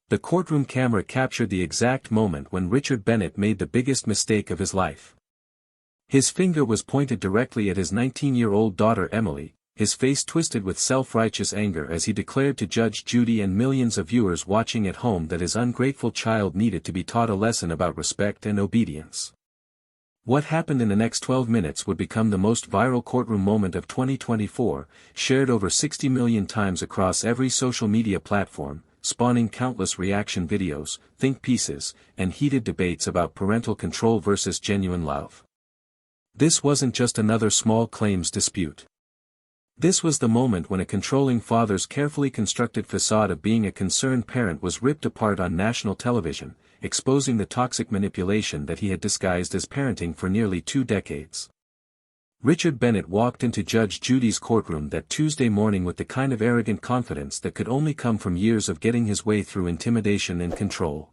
The courtroom camera captured the exact moment when Richard Bennett made the biggest mistake of his life. His finger was pointed directly at his 19-year-old daughter Emily, his face twisted with self-righteous anger as he declared to Judge Judy and millions of viewers watching at home that his ungrateful child needed to be taught a lesson about respect and obedience. What happened in the next 12 minutes would become the most viral courtroom moment of 2024, shared over 60 million times across every social media platform, spawning countless reaction videos, think pieces, and heated debates about parental control versus genuine love. This wasn't just another small claims dispute. This was the moment when a controlling father's carefully constructed facade of being a concerned parent was ripped apart on national television, exposing the toxic manipulation that he had disguised as parenting for nearly 2 decades. Richard Bennett walked into Judge Judy's courtroom that Tuesday morning with the kind of arrogant confidence that could only come from years of getting his way through intimidation and control.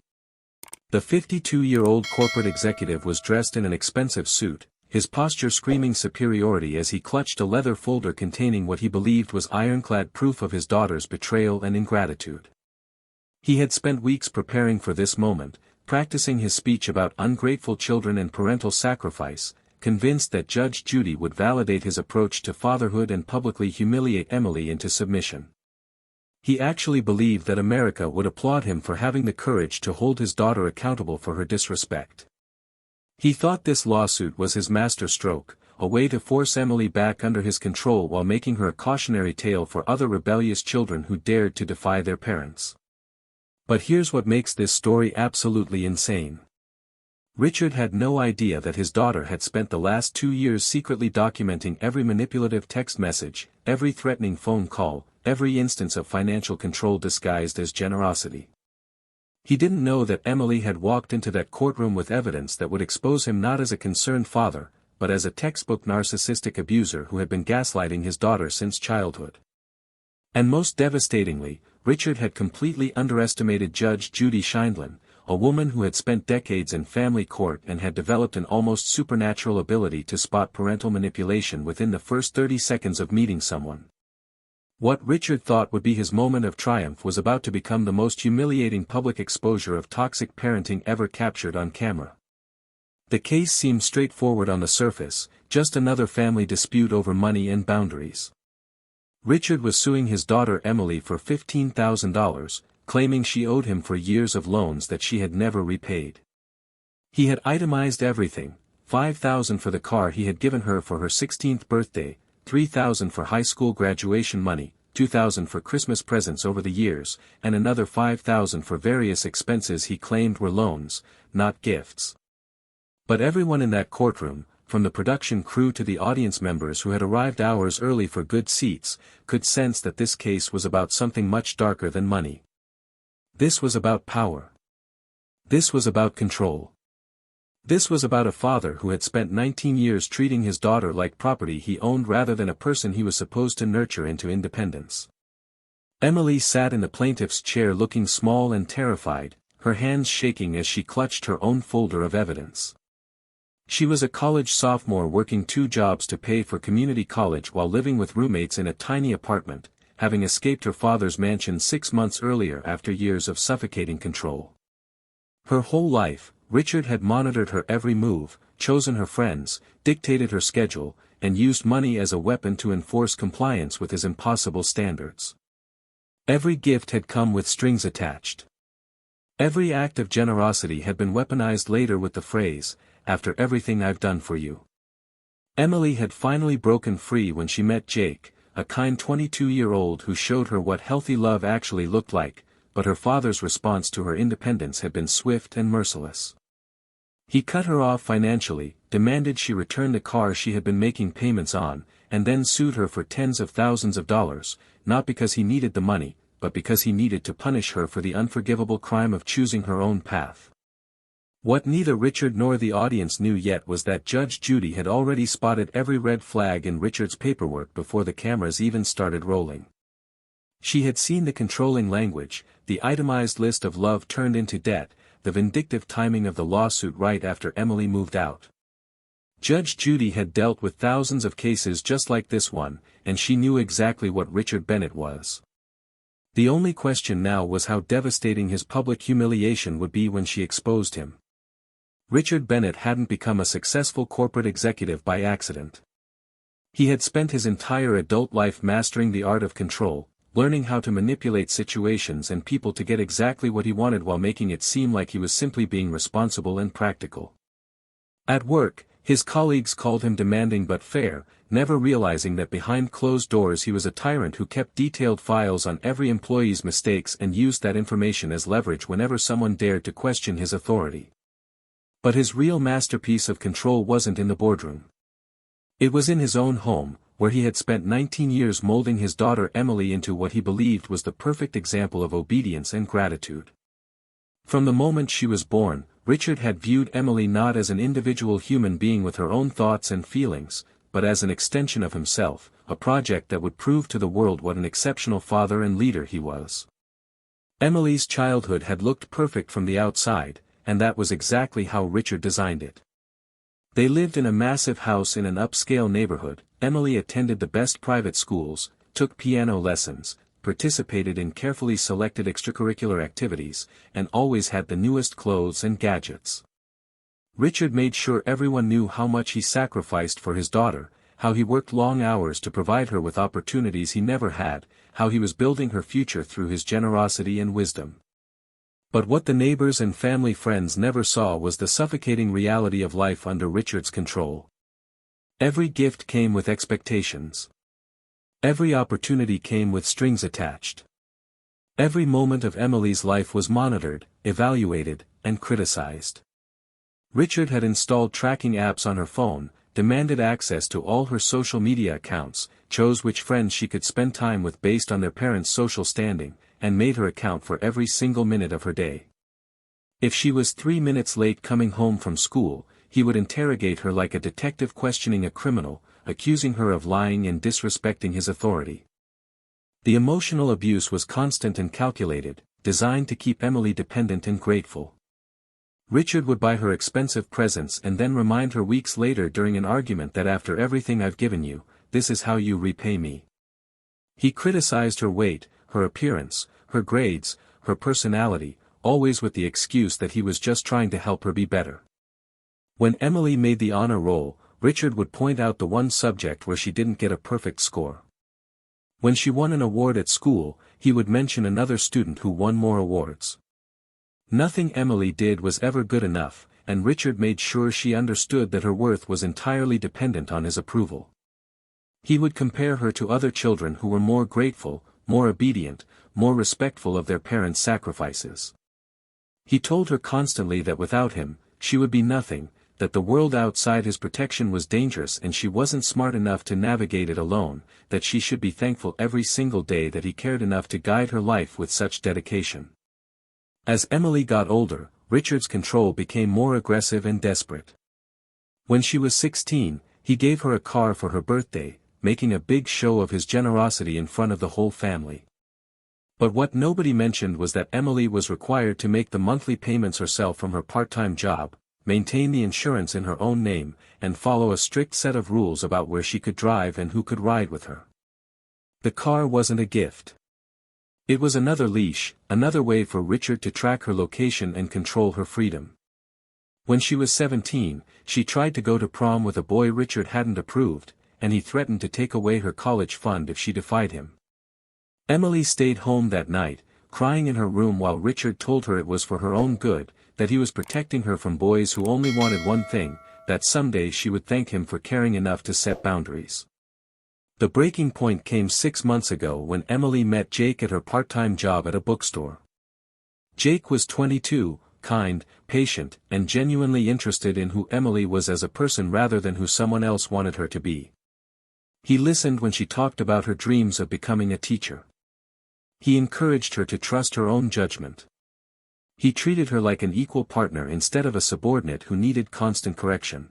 The 52-year-old corporate executive was dressed in an expensive suit, his posture screaming superiority as he clutched a leather folder containing what he believed was ironclad proof of his daughter's betrayal and ingratitude. He had spent weeks preparing for this moment, practicing his speech about ungrateful children and parental sacrifice, convinced that Judge Judy would validate his approach to fatherhood and publicly humiliate Emily into submission. He actually believed that America would applaud him for having the courage to hold his daughter accountable for her disrespect. He thought this lawsuit was his master stroke, a way to force Emily back under his control while making her a cautionary tale for other rebellious children who dared to defy their parents. But here's what makes this story absolutely insane. Richard had no idea that his daughter had spent the last 2 years secretly documenting every manipulative text message, every threatening phone call, every instance of financial control disguised as generosity. He didn't know that Emily had walked into that courtroom with evidence that would expose him not as a concerned father, but as a textbook narcissistic abuser who had been gaslighting his daughter since childhood. And most devastatingly, Richard had completely underestimated Judge Judy Sheindlin, a woman who had spent decades in family court and had developed an almost supernatural ability to spot parental manipulation within the first 30 seconds of meeting someone. What Richard thought would be his moment of triumph was about to become the most humiliating public exposure of toxic parenting ever captured on camera. The case seemed straightforward on the surface, just another family dispute over money and boundaries. Richard was suing his daughter Emily for $15,000, claiming she owed him for years of loans that she had never repaid. He had itemized everything: $5,000 for the car he had given her for her 16th birthday, $3,000 for high school graduation money, $2,000 for Christmas presents over the years, and another $5,000 for various expenses he claimed were loans, not gifts. But everyone in that courtroom, from the production crew to the audience members who had arrived hours early for good seats, could sense that this case was about something much darker than money. This was about power. This was about control. This was about a father who had spent 19 years treating his daughter like property he owned rather than a person he was supposed to nurture into independence. Emily sat in the plaintiff's chair looking small and terrified, her hands shaking as she clutched her own folder of evidence. She was a college sophomore working 2 jobs to pay for community college while living with roommates in a tiny apartment, having escaped her father's mansion 6 months earlier after years of suffocating control. Her whole life, Richard had monitored her every move, chosen her friends, dictated her schedule, and used money as a weapon to enforce compliance with his impossible standards. Every gift had come with strings attached. Every act of generosity had been weaponized later with the phrase, "After everything I've done for you." Emily had finally broken free when she met Jake, a kind 22-year-old who showed her what healthy love actually looked like, but her father's response to her independence had been swift and merciless. He cut her off financially, demanded she return the car she had been making payments on, and then sued her for tens of thousands of dollars, not because he needed the money, but because he needed to punish her for the unforgivable crime of choosing her own path. What neither Richard nor the audience knew yet was that Judge Judy had already spotted every red flag in Richard's paperwork before the cameras even started rolling. She had seen the controlling language, the itemized list of love turned into debt, the vindictive timing of the lawsuit right after Emily moved out. Judge Judy had dealt with thousands of cases just like this one, and she knew exactly what Richard Bennett was. The only question now was how devastating his public humiliation would be when she exposed him. Richard Bennett hadn't become a successful corporate executive by accident. He had spent his entire adult life mastering the art of control, learning how to manipulate situations and people to get exactly what he wanted while making it seem like he was simply being responsible and practical. At work, his colleagues called him demanding but fair, never realizing that behind closed doors he was a tyrant who kept detailed files on every employee's mistakes and used that information as leverage whenever someone dared to question his authority. But his real masterpiece of control wasn't in the boardroom. It was in his own home, where he had spent 19 years molding his daughter Emily into what he believed was the perfect example of obedience and gratitude. From the moment she was born, Richard had viewed Emily not as an individual human being with her own thoughts and feelings, but as an extension of himself, a project that would prove to the world what an exceptional father and leader he was. Emily's childhood had looked perfect from the outside, and that was exactly how Richard designed it. They lived in a massive house in an upscale neighborhood. Emily attended the best private schools, took piano lessons, participated in carefully selected extracurricular activities, and always had the newest clothes and gadgets. Richard made sure everyone knew how much he sacrificed for his daughter, how he worked long hours to provide her with opportunities he never had, how he was building her future through his generosity and wisdom. But what the neighbors and family friends never saw was the suffocating reality of life under Richard's control. Every gift came with expectations. Every opportunity came with strings attached. Every moment of Emily's life was monitored, evaluated, and criticized. Richard had installed tracking apps on her phone, demanded access to all her social media accounts, chose which friends she could spend time with based on their parents' social standing, and made her account for every single minute of her day. If she was 3 minutes late coming home from school, he would interrogate her like a detective questioning a criminal, accusing her of lying and disrespecting his authority. The emotional abuse was constant and calculated, designed to keep Emily dependent and grateful. Richard would buy her expensive presents and then remind her weeks later during an argument that after everything I've given you, this is how you repay me. He criticized her weight, her appearance, her grades, her personality, always with the excuse that he was just trying to help her be better. When Emily made the honor roll, Richard would point out the one subject where she didn't get a perfect score. When she won an award at school, he would mention another student who won more awards. Nothing Emily did was ever good enough, and Richard made sure she understood that her worth was entirely dependent on his approval. He would compare her to other children who were more grateful, more obedient, more respectful of their parents' sacrifices. He told her constantly that without him, she would be nothing, that the world outside his protection was dangerous and she wasn't smart enough to navigate it alone, that she should be thankful every single day that he cared enough to guide her life with such dedication. As Emily got older, Richard's control became more aggressive and desperate. When she was 16, he gave her a car for her birthday, making a big show of his generosity in front of the whole family. But what nobody mentioned was that Emily was required to make the monthly payments herself from her part-time job, maintain the insurance in her own name, and follow a strict set of rules about where she could drive and who could ride with her. The car wasn't a gift. It was another leash, another way for Richard to track her location and control her freedom. When she was 17, she tried to go to prom with a boy Richard hadn't approved, and he threatened to take away her college fund if she defied him. Emily stayed home that night, crying in her room while Richard told her it was for her own good, that he was protecting her from boys who only wanted one thing, that someday she would thank him for caring enough to set boundaries. The breaking point came 6 months ago when Emily met Jake at her part-time job at a bookstore. Jake was 22, kind, patient, and genuinely interested in who Emily was as a person rather than who someone else wanted her to be. He listened when she talked about her dreams of becoming a teacher. He encouraged her to trust her own judgment. He treated her like an equal partner instead of a subordinate who needed constant correction.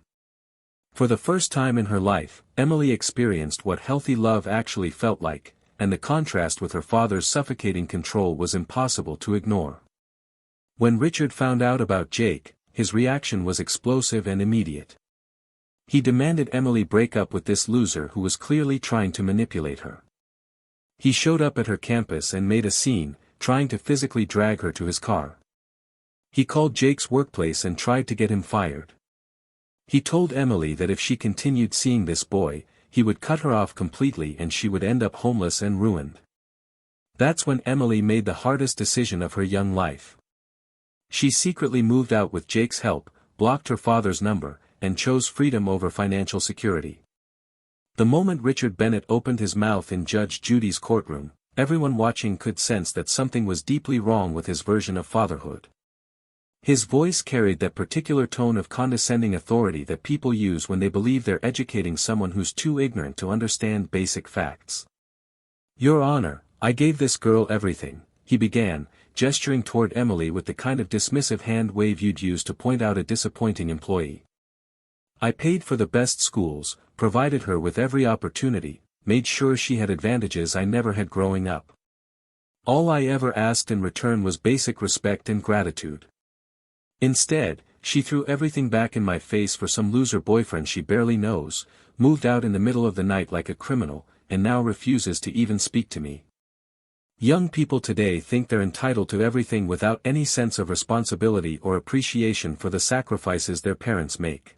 For the first time in her life, Emily experienced what healthy love actually felt like, and the contrast with her father's suffocating control was impossible to ignore. When Richard found out about Jake, his reaction was explosive and immediate. He demanded Emily break up with this loser who was clearly trying to manipulate her. He showed up at her campus and made a scene, trying to physically drag her to his car. He called Jake's workplace and tried to get him fired. He told Emily that if she continued seeing this boy, he would cut her off completely and she would end up homeless and ruined. That's when Emily made the hardest decision of her young life. She secretly moved out with Jake's help, blocked her father's number, and chose freedom over financial security. The moment Richard Bennett opened his mouth in Judge Judy's courtroom, everyone watching could sense that something was deeply wrong with his version of fatherhood. His voice carried that particular tone of condescending authority that people use when they believe they're educating someone who's too ignorant to understand basic facts. "Your Honor, I gave this girl everything," he began, gesturing toward Emily with the kind of dismissive hand wave you'd use to point out a disappointing employee. "I paid for the best schools, provided her with every opportunity, made sure she had advantages I never had growing up. All I ever asked in return was basic respect and gratitude. Instead, she threw everything back in my face for some loser boyfriend she barely knows, moved out in the middle of the night like a criminal, and now refuses to even speak to me. Young people today think they're entitled to everything without any sense of responsibility or appreciation for the sacrifices their parents make."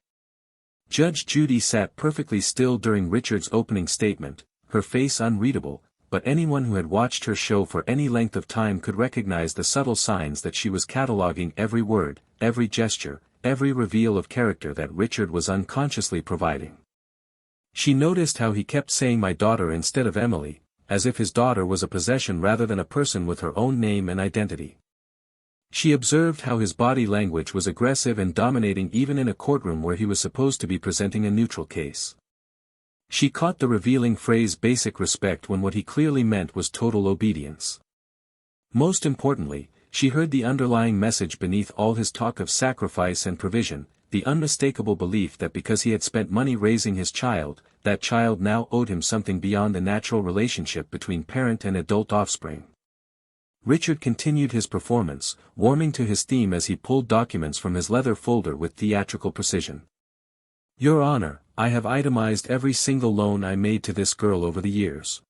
Judge Judy sat perfectly still during Richard's opening statement, her face unreadable, but anyone who had watched her show for any length of time could recognize the subtle signs that she was cataloging every word, every gesture, every reveal of character that Richard was unconsciously providing. She noticed how he kept saying "my daughter" instead of Emily, as if his daughter was a possession rather than a person with her own name and identity. She observed how his body language was aggressive and dominating even in a courtroom where he was supposed to be presenting a neutral case. She caught the revealing phrase "basic respect" when what he clearly meant was total obedience. Most importantly, she heard the underlying message beneath all his talk of sacrifice and provision, the unmistakable belief that because he had spent money raising his child, that child now owed him something beyond the natural relationship between parent and adult offspring. Richard continued his performance, warming to his theme as he pulled documents from his leather folder with theatrical precision. "Your Honor, I have itemized every single loan I made to this girl over the years.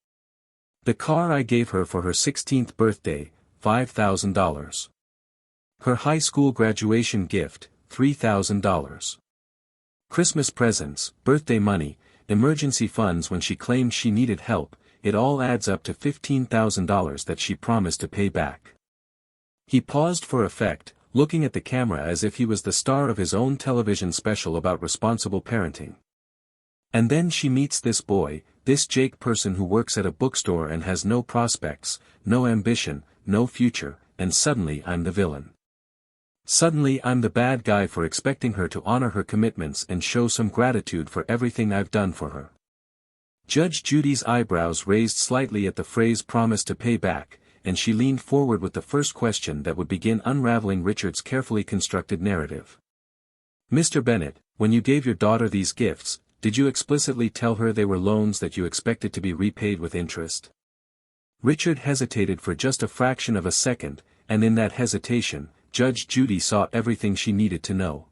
The car I gave her for her 16th birthday, $5,000. Her high school graduation gift, $3,000. Christmas presents, birthday money, emergency funds when she claimed she needed help, it all adds up to $15,000 that she promised to pay back." He paused for effect, looking at the camera as if he was the star of his own television special about responsible parenting. "And then she meets this boy, this Jake person who works at a bookstore and has no prospects, no ambition, no future, and suddenly I'm the villain. Suddenly I'm the bad guy for expecting her to honor her commitments and show some gratitude for everything I've done for her." Judge Judy's eyebrows raised slightly at the phrase "promise to pay back," and she leaned forward with the first question that would begin unraveling Richard's carefully constructed narrative. "Mr. Bennett, when you gave your daughter these gifts, did you explicitly tell her they were loans that you expected to be repaid with interest?" Richard hesitated for just a fraction of a second, and in that hesitation, Judge Judy saw everything she needed to know.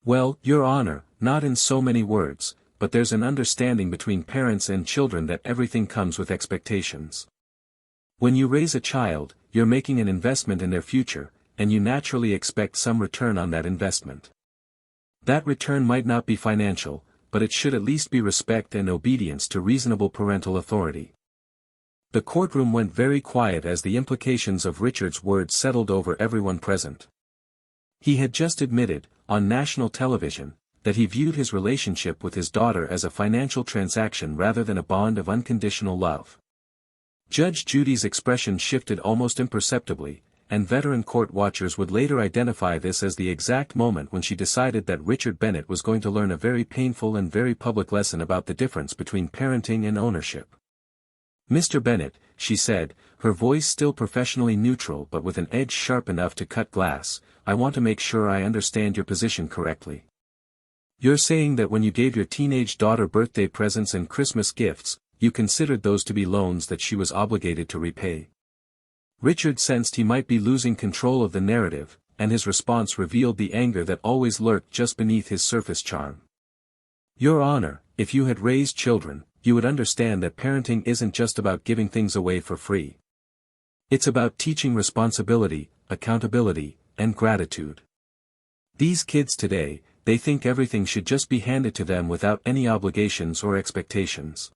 "Well, Your Honor, not in so many words, but there's an understanding between parents and children that everything comes with expectations. When you raise a child, you're making an investment in their future, and you naturally expect some return on that investment. That return might not be financial, but it should at least be respect and obedience to reasonable parental authority." The courtroom went very quiet as the implications of Richard's words settled over everyone present. He had just admitted, on national television, that he viewed his relationship with his daughter as a financial transaction rather than a bond of unconditional love. Judge Judy's expression shifted almost imperceptibly, and veteran court watchers would later identify this as the exact moment when she decided that Richard Bennett was going to learn a very painful and very public lesson about the difference between parenting and ownership. "Mr. Bennett," she said, her voice still professionally neutral but with an edge sharp enough to cut glass, "I want to make sure I understand your position correctly. You're saying that when you gave your teenage daughter birthday presents and Christmas gifts, you considered those to be loans that she was obligated to repay?" Richard sensed he might be losing control of the narrative, and his response revealed the anger that always lurked just beneath his surface charm. "Your Honor, if you had raised children, you would understand that parenting isn't just about giving things away for free. It's about teaching responsibility, accountability, and gratitude. These kids today, they think everything should just be handed to them without any obligations or expectations.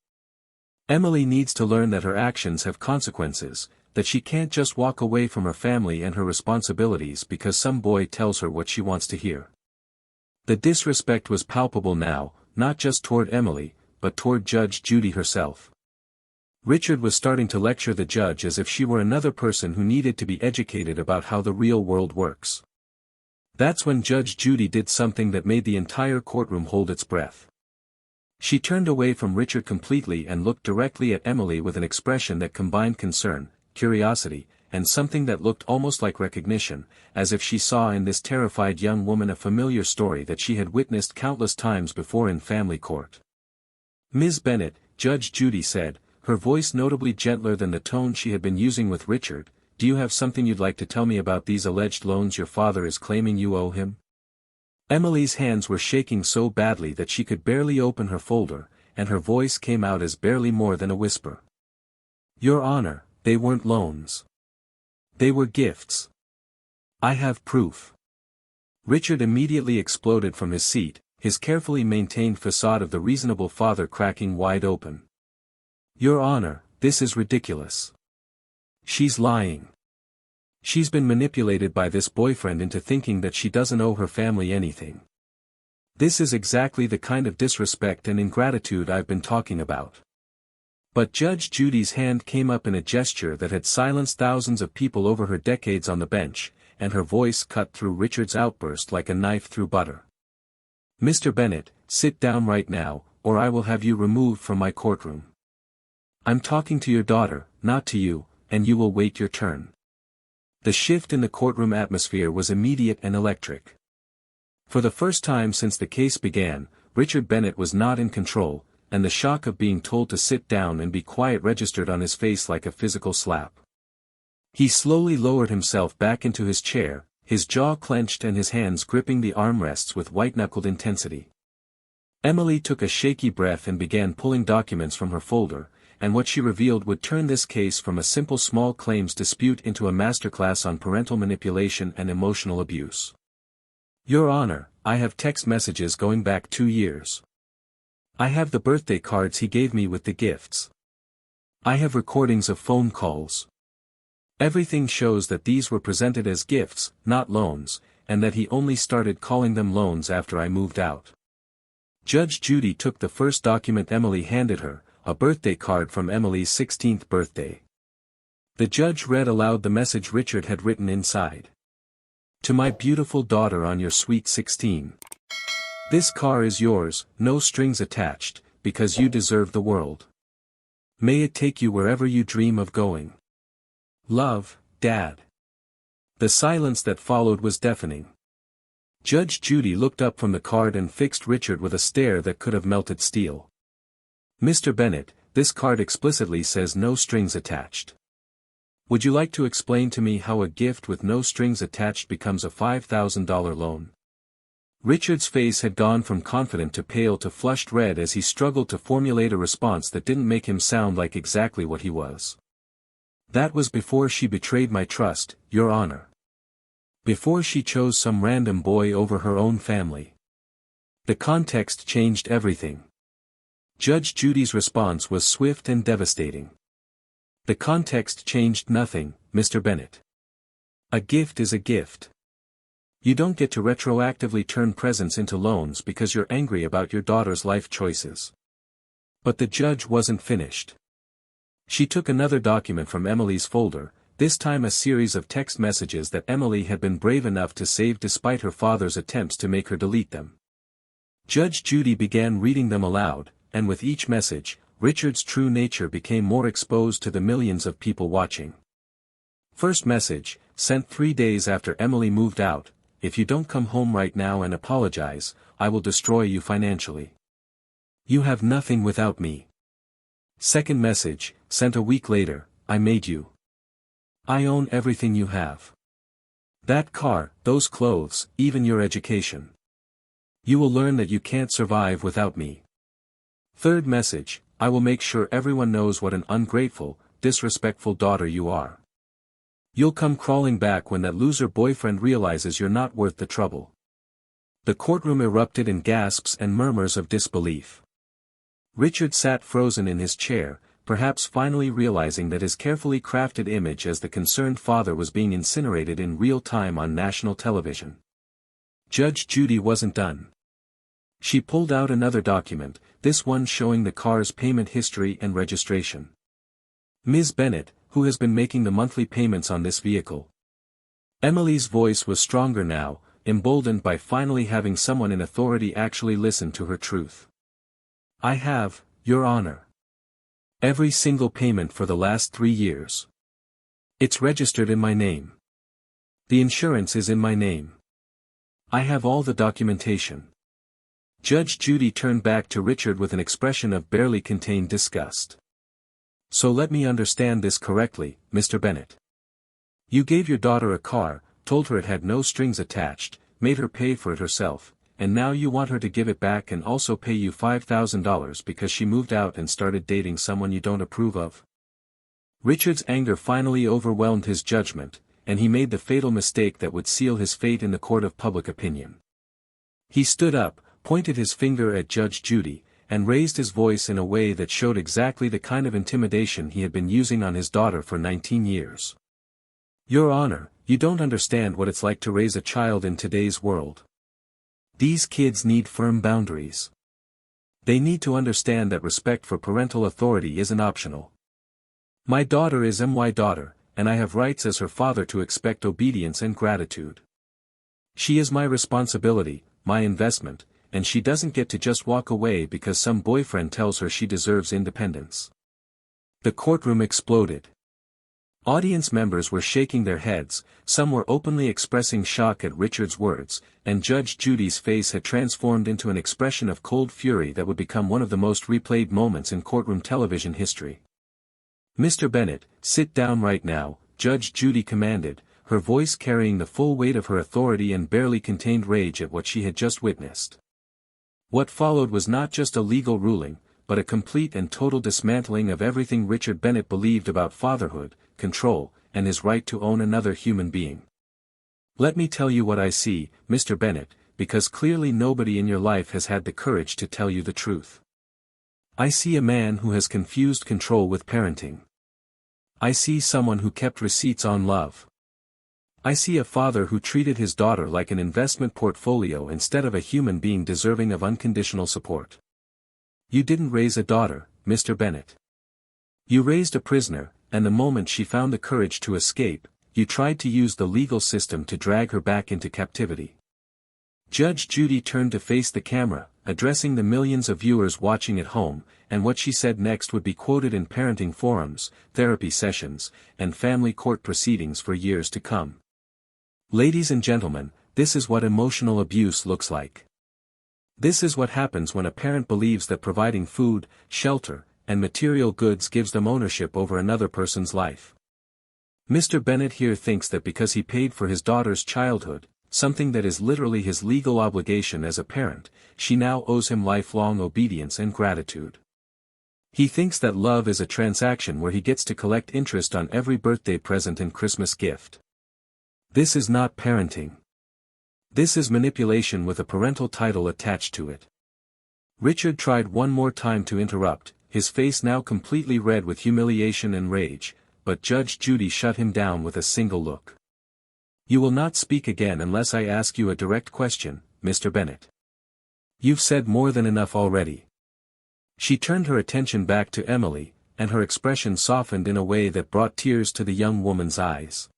Emily needs to learn that her actions have consequences, that she can't just walk away from her family and her responsibilities because some boy tells her what she wants to hear. The disrespect was palpable now, not just toward Emily, but toward Judge Judy herself. Richard was starting to lecture the judge as if she were another person who needed to be educated about how the real world works. That's when Judge Judy did something that made the entire courtroom hold its breath. She turned away from Richard completely and looked directly at Emily with an expression that combined concern, curiosity, and something that looked almost like recognition, as if she saw in this terrified young woman a familiar story that she had witnessed countless times before in family court. "Ms. Bennet," Judge Judy said, her voice notably gentler than the tone she had been using with Richard, "do you have something you'd like to tell me about these alleged loans your father is claiming you owe him?" Emily's hands were shaking so badly that she could barely open her folder, and her voice came out as barely more than a whisper. "Your Honor, they weren't loans. They were gifts. I have proof." Richard immediately exploded from his seat, his carefully maintained facade of the reasonable father cracking wide open. "Your Honor, this is ridiculous. She's lying. She's been manipulated by this boyfriend into thinking that she doesn't owe her family anything. This is exactly the kind of disrespect and ingratitude I've been talking about." But Judge Judy's hand came up in a gesture that had silenced thousands of people over her decades on the bench, and her voice cut through Richard's outburst like a knife through butter. "Mr. Bennet, sit down right now, or I will have you removed from my courtroom. I'm talking to your daughter, not to you, and you will wait your turn." The shift in the courtroom atmosphere was immediate and electric. For the first time since the case began, Richard Bennet was not in control, and the shock of being told to sit down and be quiet registered on his face like a physical slap. He slowly lowered himself back into his chair, his jaw clenched and his hands gripping the armrests with white-knuckled intensity. Emily took a shaky breath and began pulling documents from her folder, and what she revealed would turn this case from a simple small claims dispute into a masterclass on parental manipulation and emotional abuse. "Your Honor, I have text messages going back 2 years. I have the birthday cards he gave me with the gifts. I have recordings of phone calls. Everything shows that these were presented as gifts, not loans, and that he only started calling them loans after I moved out." Judge Judy took the first document Emily handed her, a birthday card from Emily's 16th birthday. The judge read aloud the message Richard had written inside. "To my beautiful daughter on your sweet 16. This car is yours, no strings attached, because you deserve the world. May it take you wherever you dream of going. Love, Dad." The silence that followed was deafening. Judge Judy looked up from the card and fixed Richard with a stare that could have melted steel. "Mr. Bennet, this card explicitly says no strings attached. Would you like to explain to me how a gift with no strings attached becomes a $5,000 loan?" Richard's face had gone from confident to pale to flushed red as he struggled to formulate a response that didn't make him sound like exactly what he was. "That was before she betrayed my trust, Your Honor. Before she chose some random boy over her own family. The context changed everything." Judge Judy's response was swift and devastating. "The context changed nothing, Mr. Bennet. A gift is a gift. You don't get to retroactively turn presents into loans because you're angry about your daughter's life choices." But the judge wasn't finished. She took another document from Emily's folder, this time a series of text messages that Emily had been brave enough to save despite her father's attempts to make her delete them. Judge Judy began reading them aloud, and with each message, Richard's true nature became more exposed to the millions of people watching. First message, sent 3 days after Emily moved out: "If you don't come home right now and apologize, I will destroy you financially. You have nothing without me." Second message, sent a week later: "I made you. I own everything you have. That car, those clothes, even your education. You will learn that you can't survive without me." Third message, I will make sure everyone knows what an ungrateful, disrespectful daughter you are. You'll come crawling back when that loser boyfriend realizes you're not worth the trouble." The courtroom erupted in gasps and murmurs of disbelief. Richard sat frozen in his chair, perhaps finally realizing that his carefully crafted image as the concerned father was being incinerated in real time on national television. Judge Judy wasn't done. She pulled out another document, this one showing the car's payment history and registration. "Ms. Bennett, who has been making the monthly payments on this vehicle?" Emily's voice was stronger now, emboldened by finally having someone in authority actually listen to her truth. "I have, Your Honor. Every single payment for the last 3 years. It's registered in my name. The insurance is in my name. I have all the documentation." Judge Judy turned back to Richard with an expression of barely contained disgust. "So let me understand this correctly, Mr. Bennett. You gave your daughter a car, told her it had no strings attached, made her pay for it herself, and now you want her to give it back and also pay you $5,000 because she moved out and started dating someone you don't approve of?" Richard's anger finally overwhelmed his judgment, and he made the fatal mistake that would seal his fate in the court of public opinion. He stood up, pointed his finger at Judge Judy, and raised his voice in a way that showed exactly the kind of intimidation he had been using on his daughter for 19 years. "Your Honor, you don't understand what it's like to raise a child in today's world. These kids need firm boundaries. They need to understand that respect for parental authority isn't optional. My daughter is my daughter, and I have rights as her father to expect obedience and gratitude. She is my responsibility, my investment, and she doesn't get to just walk away because some boyfriend tells her she deserves independence." The courtroom exploded. Audience members were shaking their heads, some were openly expressing shock at Richard's words, and Judge Judy's face had transformed into an expression of cold fury that would become one of the most replayed moments in courtroom television history. "Mr. Bennett, sit down right now," Judge Judy commanded, her voice carrying the full weight of her authority and barely contained rage at what she had just witnessed. What followed was not just a legal ruling, but a complete and total dismantling of everything Richard Bennett believed about fatherhood, control, and his right to own another human being. "Let me tell you what I see, Mr. Bennett, because clearly nobody in your life has had the courage to tell you the truth. I see a man who has confused control with parenting. I see someone who kept receipts on love. I see a father who treated his daughter like an investment portfolio instead of a human being deserving of unconditional support. You didn't raise a daughter, Mr. Bennett. You raised a prisoner, and the moment she found the courage to escape, you tried to use the legal system to drag her back into captivity." Judge Judy turned to face the camera, addressing the millions of viewers watching at home, and what she said next would be quoted in parenting forums, therapy sessions, and family court proceedings for years to come. "Ladies and gentlemen, this is what emotional abuse looks like. This is what happens when a parent believes that providing food, shelter, and material goods gives them ownership over another person's life. Mr. Bennett here thinks that because he paid for his daughter's childhood, something that is literally his legal obligation as a parent, she now owes him lifelong obedience and gratitude. He thinks that love is a transaction where he gets to collect interest on every birthday present and Christmas gift. This is not parenting. This is manipulation with a parental title attached to it." Richard tried one more time to interrupt, his face now completely red with humiliation and rage, but Judge Judy shut him down with a single look. "You will not speak again unless I ask you a direct question, Mr. Bennett. You've said more than enough already." She turned her attention back to Emily, and her expression softened in a way that brought tears to the young woman's eyes.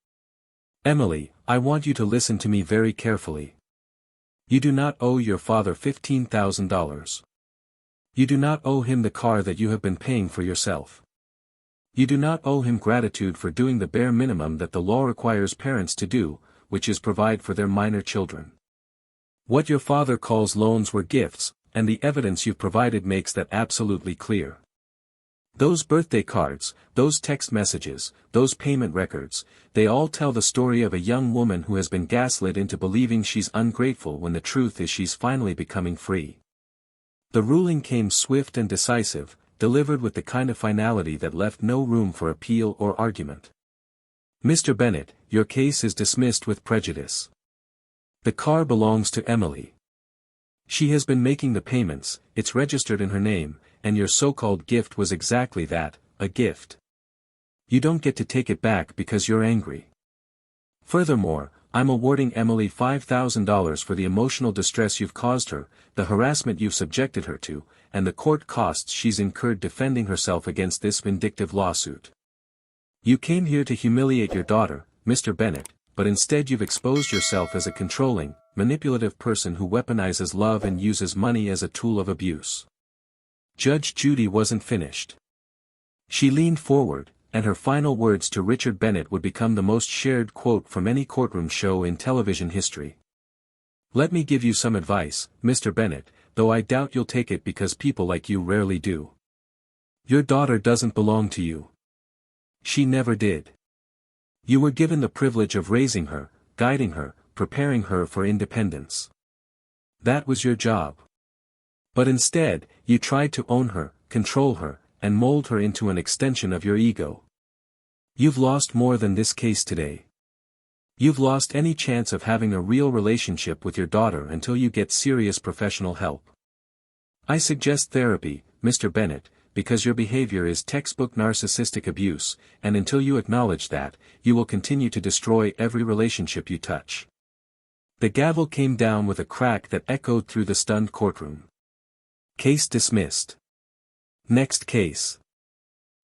"Emily, I want you to listen to me very carefully. You do not owe your father $15,000. You do not owe him the car that you have been paying for yourself. You do not owe him gratitude for doing the bare minimum that the law requires parents to do, which is provide for their minor children. What your father calls loans were gifts, and the evidence you've provided makes that absolutely clear. Those birthday cards, those text messages, those payment records, they all tell the story of a young woman who has been gaslit into believing she's ungrateful when the truth is she's finally becoming free. The ruling came swift and decisive, delivered with the kind of finality that left no room for appeal or argument. Mr. Bennett, your case is dismissed with prejudice. The car belongs to Emily. She has been making the payments, it's registered in her name, and your so-called gift was exactly that, a gift. You don't get to take it back because you're angry. Furthermore, I'm awarding Emily $5,000 for the emotional distress you've caused her, the harassment you've subjected her to, and the court costs she's incurred defending herself against this vindictive lawsuit. You came here to humiliate your daughter, Mr. Bennett, but instead you've exposed yourself as a controlling, manipulative person who weaponizes love and uses money as a tool of abuse. Judge Judy wasn't finished. She leaned forward, and her final words to Richard Bennett would become the most shared quote from any courtroom show in television history. Let me give you some advice, Mr. Bennett, though I doubt you'll take it because people like you rarely do. Your daughter doesn't belong to you. She never did. You were given the privilege of raising her, guiding her, preparing her for independence. That was your job. But instead, you tried to own her, control her, and mold her into an extension of your ego. You've lost more than this case today. You've lost any chance of having a real relationship with your daughter until you get serious professional help. I suggest therapy, Mr. Bennett, because your behavior is textbook narcissistic abuse, and until you acknowledge that, you will continue to destroy every relationship you touch. The gavel came down with a crack that echoed through the stunned courtroom. Case dismissed. Next case.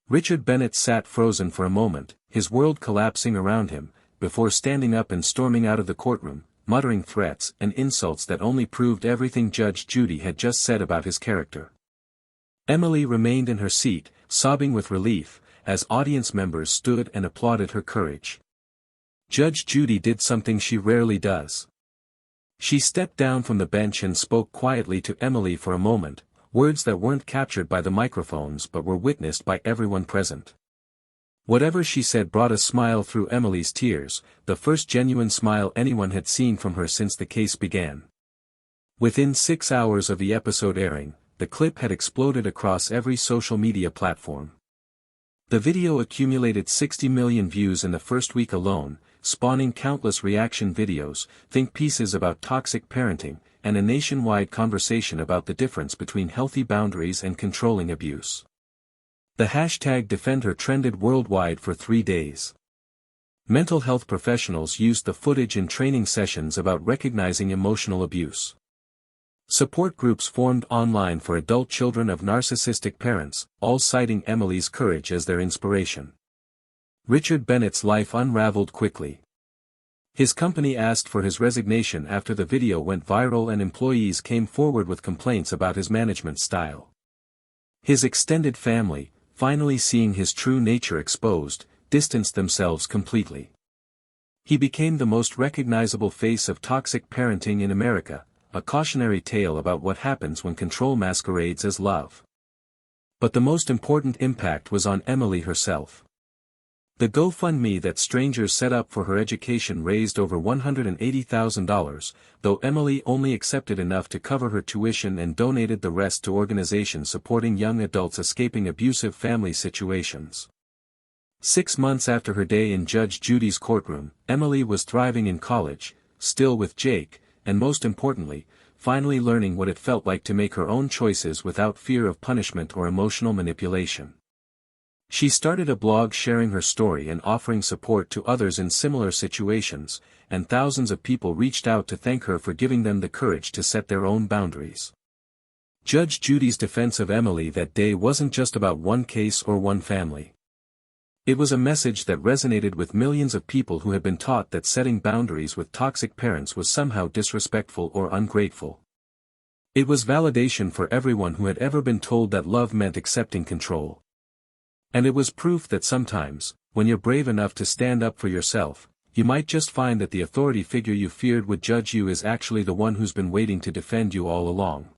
Richard Bennett sat frozen for a moment, his world collapsing around him, before standing up and storming out of the courtroom, muttering threats and insults that only proved everything Judge Judy had just said about his character. Emily remained in her seat, sobbing with relief, as audience members stood and applauded her courage. Judge Judy did something she rarely does. She stepped down from the bench and spoke quietly to Emily for a moment, words that weren't captured by the microphones but were witnessed by everyone present. Whatever she said brought a smile through Emily's tears, the first genuine smile anyone had seen from her since the case began. Within 6 hours of the episode airing, the clip had exploded across every social media platform. The video accumulated 60 million views in the first week alone, spawning countless reaction videos, think pieces about toxic parenting, and a nationwide conversation about the difference between healthy boundaries and controlling abuse. The hashtag #DefendHer trended worldwide for 3 days. Mental health professionals used the footage in training sessions about recognizing emotional abuse. Support groups formed online for adult children of narcissistic parents, all citing Emily's courage as their inspiration. Richard Bennett's life unraveled quickly. His company asked for his resignation after the video went viral and employees came forward with complaints about his management style. His extended family, finally seeing his true nature exposed, distanced themselves completely. He became the most recognizable face of toxic parenting in America, a cautionary tale about what happens when control masquerades as love. But the most important impact was on Emily herself. The GoFundMe that strangers set up for her education raised over $180,000, though Emily only accepted enough to cover her tuition and donated the rest to organizations supporting young adults escaping abusive family situations. 6 months after her day in Judge Judy's courtroom, Emily was thriving in college, still with Jake, and most importantly, finally learning what it felt like to make her own choices without fear of punishment or emotional manipulation. She started a blog sharing her story and offering support to others in similar situations, and thousands of people reached out to thank her for giving them the courage to set their own boundaries. Judge Judy's defense of Emily that day wasn't just about one case or one family. It was a message that resonated with millions of people who had been taught that setting boundaries with toxic parents was somehow disrespectful or ungrateful. It was validation for everyone who had ever been told that love meant accepting control. And it was proof that sometimes, when you're brave enough to stand up for yourself, you might just find that the authority figure you feared would judge you is actually the one who's been waiting to defend you all along.